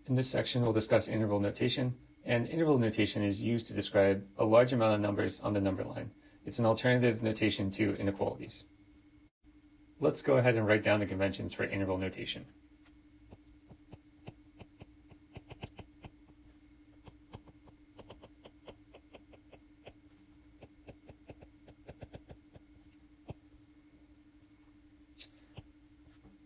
In this section, we'll discuss interval notation, and interval notation is used to describe a large amount of numbers on the number line. It's an alternative notation to inequalities. Let's go ahead and write down the conventions for interval notation.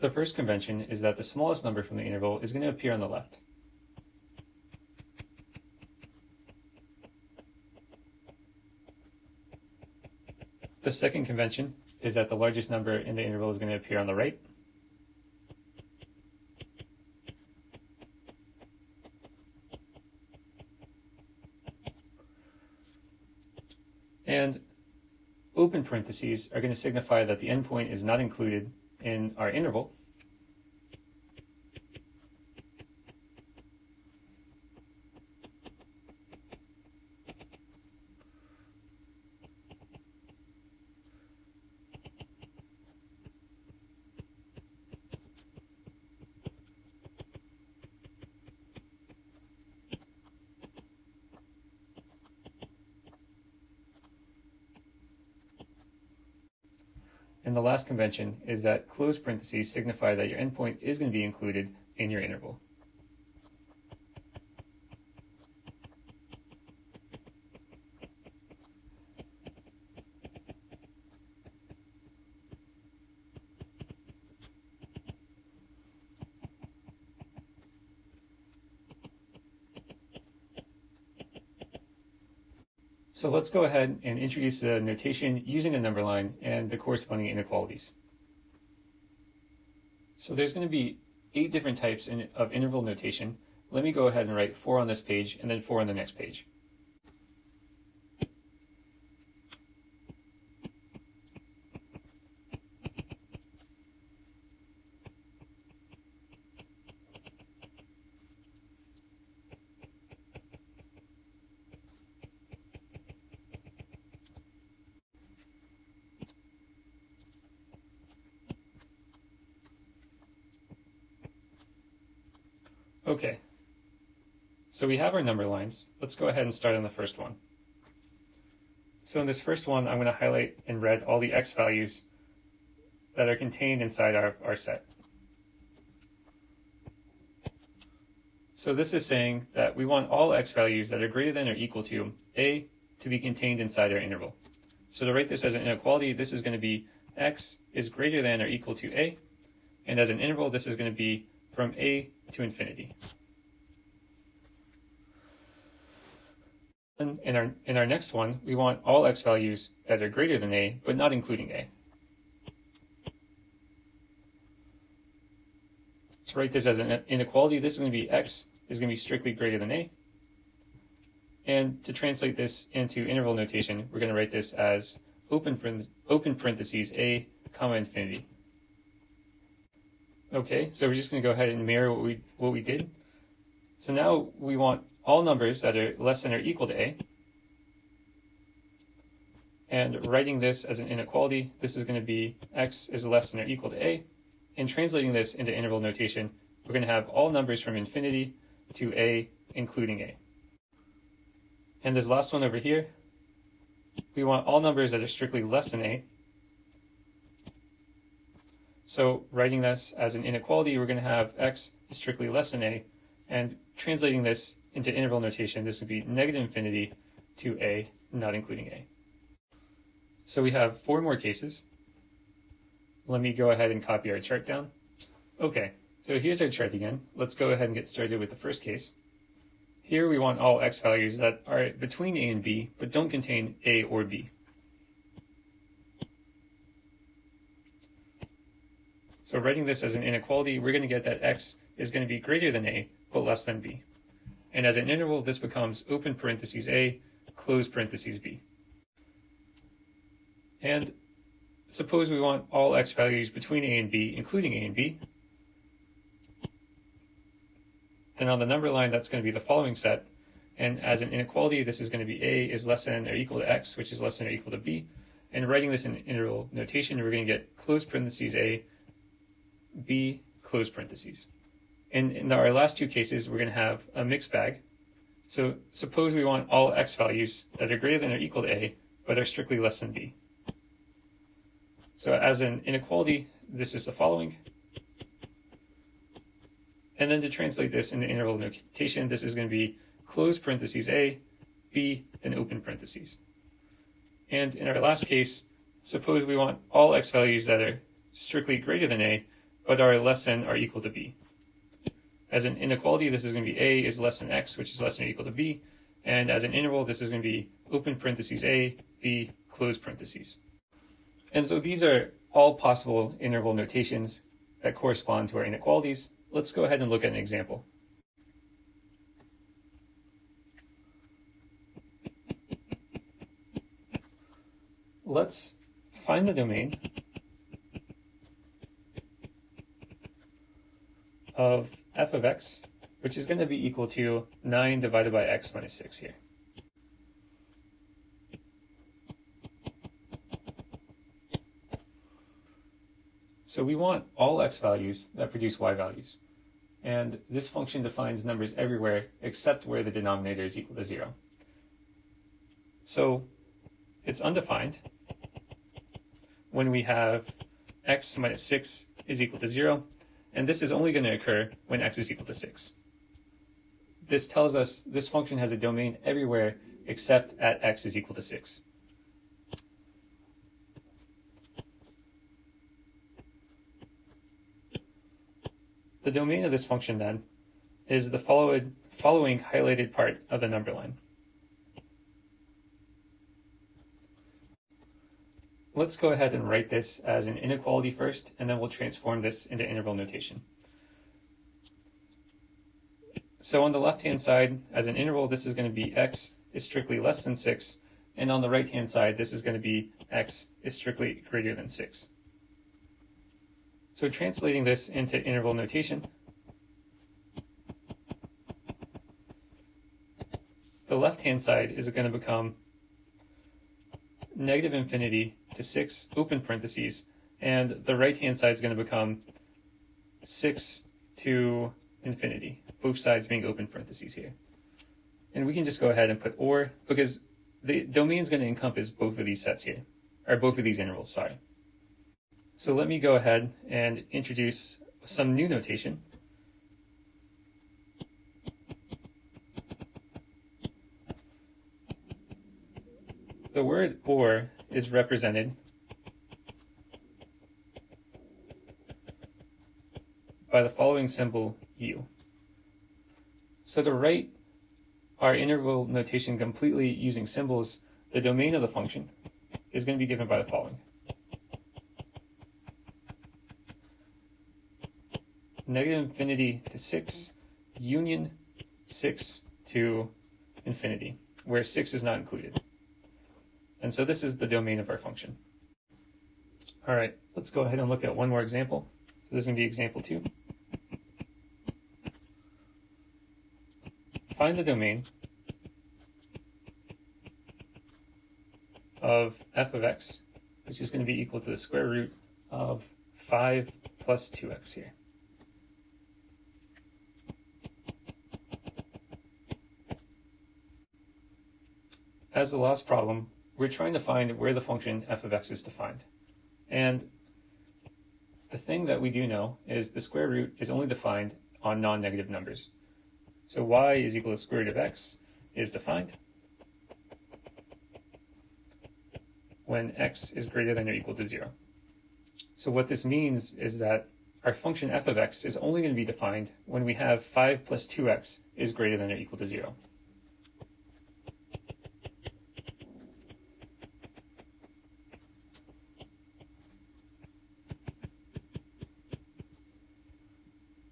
The first convention is that the smallest number from the interval is going to appear on the left. The second convention is that the largest number in the interval is going to appear on the right. And open parentheses are going to signify that the endpoint is not included in our interval. And the last convention is that closed parentheses signify that your endpoint is going to be included in your interval. So let's go ahead and introduce the notation using a number line and the corresponding inequalities. So there's going to be 8 different types of interval notation. Let me go ahead and write 4 on this page and then 4 on the next page. Okay, so we have our number lines. Let's go ahead and start on the first one. So in this first one, I'm going to highlight in red all the x values that are contained inside our set. So this is saying that we want all x values that are greater than or equal to a to be contained inside our interval. So to write this as an inequality, this is going to be x is greater than or equal to a, and as an interval, this is going to be from a to infinity. And in our next one, we want all x values that are greater than a, but not including a. To write this as an inequality, this is going to be x is going to be strictly greater than a. And to translate this into interval notation, we're going to write this as open parentheses a comma infinity. Okay, so we're just going to go ahead and mirror what we did. So now we want all numbers that are less than or equal to a. And writing this as an inequality, this is going to be x is less than or equal to a. And translating this into interval notation, we're going to have all numbers from infinity to a, including a. And this last one over here, we want all numbers that are strictly less than a. So writing this as an inequality, we're going to have x is strictly less than a, and translating this into interval notation, this would be negative infinity to a, not including a. So we have 4 more cases. Let me go ahead and copy our chart down. Okay, so here's our chart again. Let's go ahead and get started with the first case. Here we want all x values that are between a and b, but don't contain a or b. So writing this as an inequality, we're going to get that x is going to be greater than a, but less than b. And as an interval, this becomes open parentheses a, close parentheses b. And suppose we want all x values between a and b, including a and b. Then on the number line, that's going to be the following set. And as an inequality, this is going to be a is less than or equal to x, which is less than or equal to b. And writing this in interval notation, we're going to get close parentheses a, b, close parentheses. And in our last two cases, we're going to have a mixed bag. So suppose we want all x values that are greater than or equal to a, but are strictly less than b. So as an inequality, this is the following. And then to translate this into interval notation, this is going to be close parentheses a, b, then open parentheses. And in our last case, suppose we want all x values that are strictly greater than a, but are less than or equal to b. As an inequality, this is going to be a is less than x, which is less than or equal to b. And as an interval, this is going to be open parentheses a, b, close parentheses. And so these are all possible interval notations that correspond to our inequalities. Let's go ahead and look at an example. Let's find the domain of f of x, which is going to be equal to 9 divided by x minus 6 here. So we want all x values that produce y values. And this function defines numbers everywhere except where the denominator is equal to 0. So it's undefined when we have x minus 6 is equal to 0, and this is only going to occur when x is equal to 6. This tells us this function has a domain everywhere except at x is equal to 6. The domain of this function, then, is the following highlighted part of the number line. Let's go ahead and write this as an inequality first, and then we'll transform this into interval notation. So on the left-hand side, as an interval, this is going to be x is strictly less than 6, and on the right-hand side, this is going to be x is strictly greater than 6. So translating this into interval notation, the left-hand side is going to become negative infinity to 6, open parentheses, and the right-hand side is going to become 6 to infinity, both sides being open parentheses here. And we can just go ahead and put or, because the domain is going to encompass both of these sets here, or both of these intervals, sorry. So let me go ahead and introduce some new notation. The word or is represented by the following symbol u. So to write our interval notation completely using symbols, the domain of the function is going to be given by the following. Negative infinity to 6, union 6 to infinity, where 6 is not included. And so this is the domain of our function. All right, let's go ahead and look at one more example. So this is going to be example 2. Find the domain of f of x, which is going to be equal to the square root of 5 plus 2x here. As the last problem, we're trying to find where the function f of x is defined. And the thing that we do know is the square root is only defined on non-negative numbers. So y is equal to the square root of x is defined when x is greater than or equal to 0. So what this means is that our function f of x is only going to be defined when we have 5 plus 2x is greater than or equal to 0.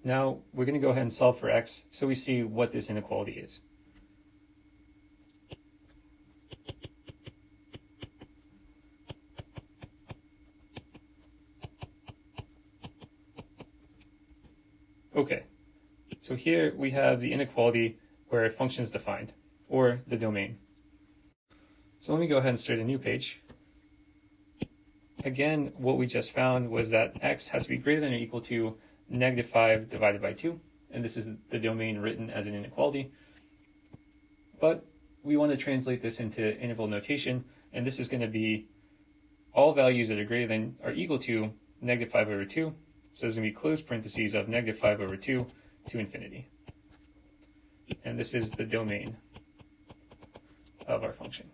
Now we're going to go ahead and solve for x so we see what this inequality is. Okay, so here we have the inequality where a function is defined, or the domain. So let me go ahead and start a new page. Again, what we just found was that x has to be greater than or equal to negative 5 divided by 2, and this is the domain written as an inequality. But we want to translate this into interval notation, and this is going to be all values that are greater than or equal to negative 5 over 2. So there's going to be closed parentheses of negative 5 over 2 to infinity. And this is the domain of our function.